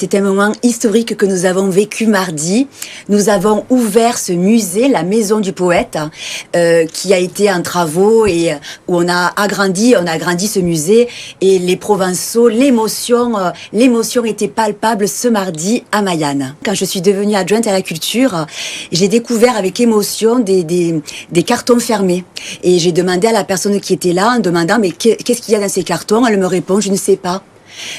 C'est un moment historique que nous avons vécu mardi. Nous avons ouvert ce musée, la Maison du Poète, qui a été en travaux et où on a agrandi ce musée. Et les Provençaux, l'émotion était palpable ce mardi à Mayanne. Quand je suis devenue adjointe à la culture, j'ai découvert avec émotion des cartons fermés. Et j'ai demandé à la personne qui était là, en demandant mais qu'est-ce qu'il y a dans ces cartons? Elle me répond, je ne sais pas.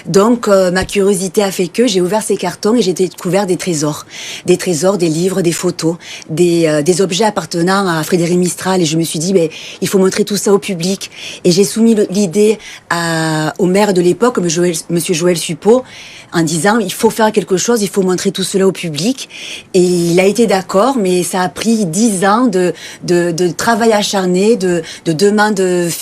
Donc ma curiosité a fait que j'ai ouvert ces cartons et j'ai découvert des trésors, des livres, des photos, des objets appartenant à Frédéric Mistral. Et je me suis dit, il faut montrer tout ça au public. Et j'ai soumis l'idée au maire de l'époque, Monsieur Joël Suppot, en disant, il faut faire quelque chose, il faut montrer tout cela au public. Et il a été d'accord, mais ça a pris 10 ans de travail acharné, de demande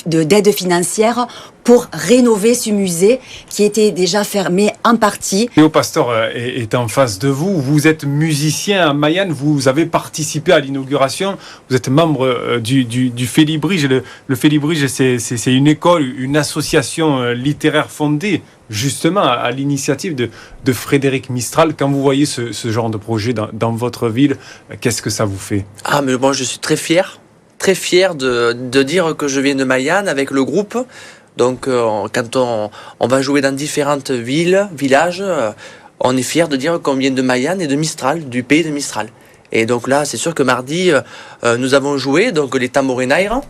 d'aide financière pour rénover ce musée qui était déjà fermé en partie. Léo Pastor est en face de vous. Vous êtes musicien à Mayanne. Vous avez participé à l'inauguration. Vous êtes membre du Félibrige. Le Félibrige, c'est une école, une association littéraire fondée justement à l'initiative de Frédéric Mistral. Quand vous voyez ce genre de projet dans votre ville, qu'est-ce que ça vous fait? Ah, mais moi, je suis très fier de dire que je viens de Mayanne avec le groupe. Donc, quand on va jouer dans différentes villes, villages, on est fier de dire qu'on vient de Mayanne et de Mistral, du pays de Mistral. Et donc là, c'est sûr que mardi, nous avons joué donc les tambourinaires.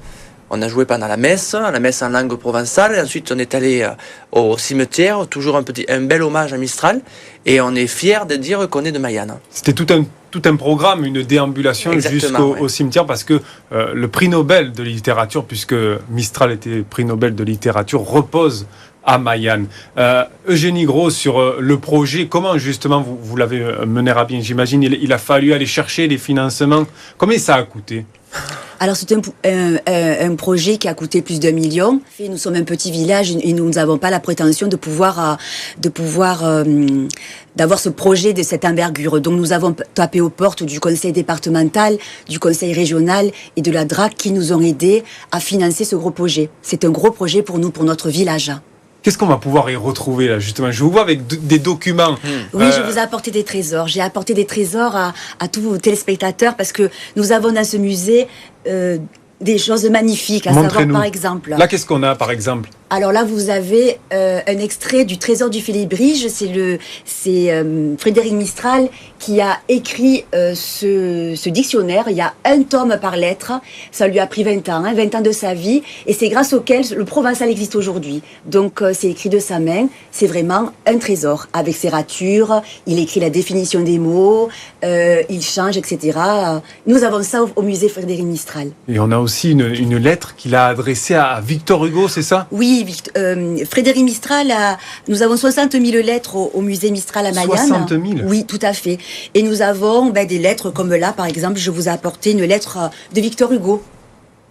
On a joué pendant la messe en langue provençale. Et ensuite, on est allé au cimetière, toujours un bel hommage à Mistral. Et on est fier de dire qu'on est de Mayanne. C'était tout un programme, une déambulation jusqu'au cimetière, parce que le prix Nobel de littérature, puisque Mistral était prix Nobel de littérature, repose à Mayanne. Eugénie Gros, sur le projet, comment justement vous l'avez mené à bien? J'imagine il a fallu aller chercher les financements. Combien ça a coûté? Alors c'est un projet qui a coûté plus d'1 million. Nous sommes un petit village et nous n'avons pas la prétention d'avoir ce projet de cette envergure. Donc nous avons tapé aux portes du conseil départemental, du conseil régional et de la DRAC qui nous ont aidés à financer ce gros projet. C'est un gros projet pour nous, pour notre village. Qu'est-ce qu'on va pouvoir y retrouver là justement? Je vous vois avec des documents. Oui, je vous ai apporté des trésors. J'ai apporté des trésors à tous vos téléspectateurs parce que nous avons dans ce musée des choses magnifiques à savoir par exemple. Là, qu'est-ce qu'on a par exemple? Alors là, vous avez un extrait du Trésor du Félibrige. C'est Frédéric Mistral qui a écrit ce dictionnaire. Il y a un tome par lettre. Ça lui a pris 20 ans, 20 ans de sa vie. Et c'est grâce auquel le provençal existe aujourd'hui. Donc c'est écrit de sa main. C'est vraiment un trésor. Avec ses ratures, il écrit la définition des mots, il change, etc. Nous avons ça au musée Frédéric Mistral. Et on a aussi une lettre qu'il a adressée à Victor Hugo, c'est ça? Oui, Frédéric Mistral, nous avons 60 000 lettres au musée Mistral à Mayanne. 60 000? Oui, tout à fait. Et nous avons des lettres comme là, par exemple, je vous ai apporté une lettre de Victor Hugo.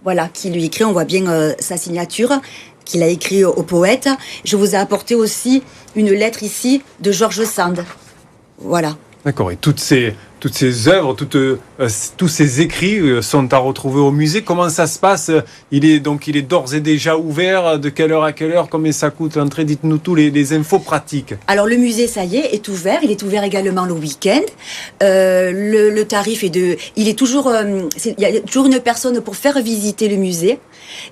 Voilà, qui lui écrit, on voit bien sa signature, qu'il a écrit au poète. Je vous ai apporté aussi une lettre ici de George Sand. Voilà. D'accord, et toutes ces œuvres, tous ces écrits sont à retrouver au musée. Comment ça se passe? Il est d'ores et déjà ouvert. De quelle heure à quelle heure? Combien ça coûte l'entrée? Dites-nous tous les infos pratiques. Alors le musée, ça y est ouvert. Il est ouvert également le week-end. Le tarif il y a toujours une personne pour faire visiter le musée.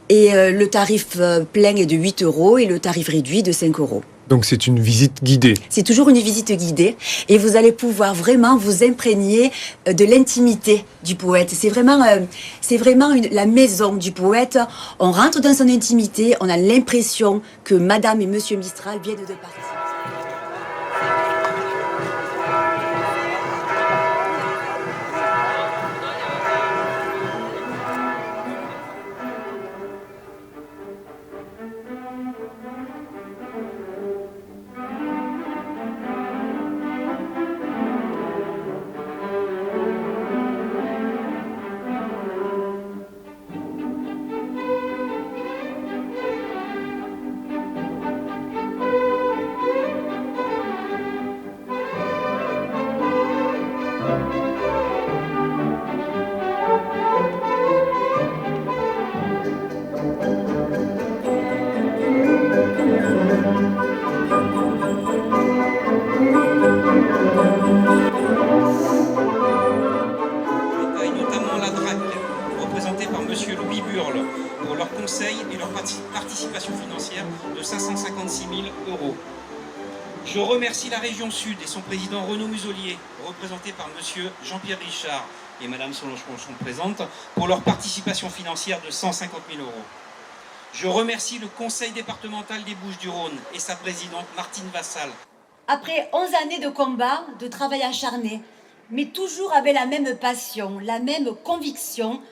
Et le tarif plein est de 8 € et le tarif réduit de 5 €. Donc c'est une visite guidée. C'est toujours une visite guidée et vous allez pouvoir vraiment vous imprégner de l'intimité du poète. C'est vraiment la maison du poète. On rentre dans son intimité, on a l'impression que Madame et Monsieur Mistral viennent de partir. Je remercie la région Sud et son président Renaud Muselier, représenté par monsieur Jean-Pierre Richard et madame Solange-Ponchon présente, pour leur participation financière de 150 000 euros. Je remercie le conseil départemental des Bouches-du-Rhône et sa présidente Martine Vassal. Après 11 années de combat, de travail acharné, mais toujours avec la même passion, la même conviction,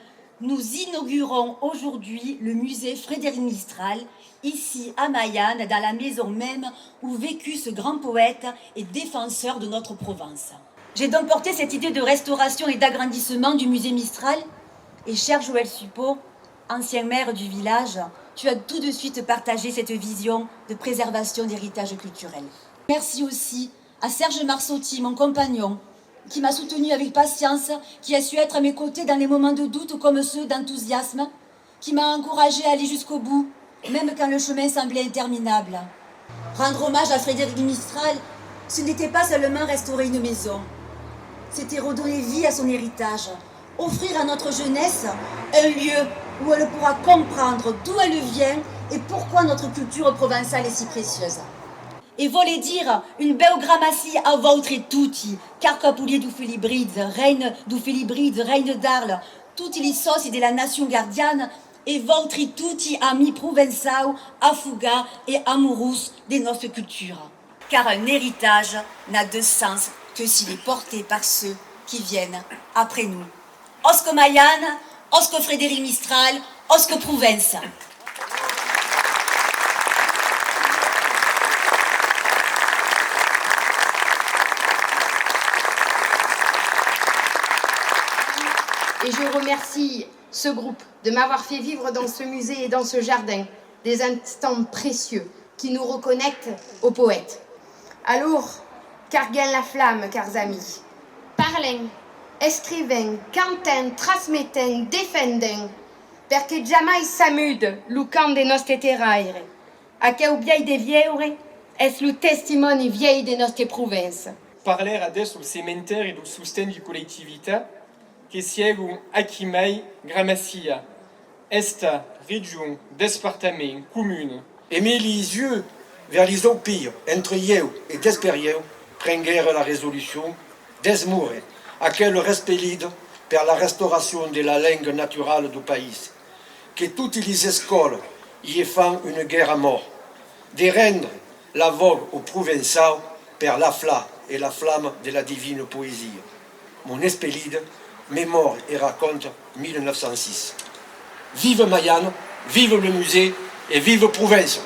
nous inaugurons aujourd'hui le musée Frédéric Mistral, ici à Mayanne, dans la maison même où vécut ce grand poète et défenseur de notre Provence. J'ai donc porté cette idée de restauration et d'agrandissement du musée Mistral. Et cher Joël Suppot, ancien maire du village, tu as tout de suite partagé cette vision de préservation d'héritage culturel. Merci aussi à Serge Marsotti, mon compagnon, qui m'a soutenu avec patience, qui a su être à mes côtés dans les moments de doute comme ceux d'enthousiasme, qui m'a encouragé à aller jusqu'au bout, même quand le chemin semblait interminable. Rendre hommage à Frédéric Mistral, ce n'était pas seulement restaurer une maison, c'était redonner vie à son héritage, offrir à notre jeunesse un lieu où elle pourra comprendre d'où elle vient et pourquoi notre culture provençale est si précieuse. E voler dire une biogrammatie a vostri tutti, car Capulier du Felibrides, reine d'Arles, tutti les soci de la nation gardienne, et vostri tutti amis provençaux, affuga et amoureux de notre culture. Car un héritage n'a de sens que s'il est porté par ceux qui viennent après nous. Osque Mayanne, Osque Frédéric Mistral, Osque Provence. Et je remercie ce groupe de m'avoir fait vivre dans ce musée et dans ce jardin des instants précieux qui nous reconnectent aux poètes. Alors, carguem la flamme, cars amis. Parlem, escrivem, cantem, transmetem, defendem, perché jamais s'amude lo camp de nostre terraire. Aqueu biei de vieure es lo testimoni viei de nostre province. Parler adesso sul cementiere e sul sostegno di collettività che siego aqui mai Gramassia, esta région, département, commune. Aimer les yeux vers les empires, entre eu et desperieu, prendre la résolution, desmure, à quel respect lido per la restauration de la langue naturelle du pays, que toutes les écoles y font une guerre à mort, de rendre la vogue aux Provençaux per la flamme et la flamme de la divine poésie. Mon espélide, Mémoire et raconte 1906. Vive Mayanne, vive le musée et vive Provence.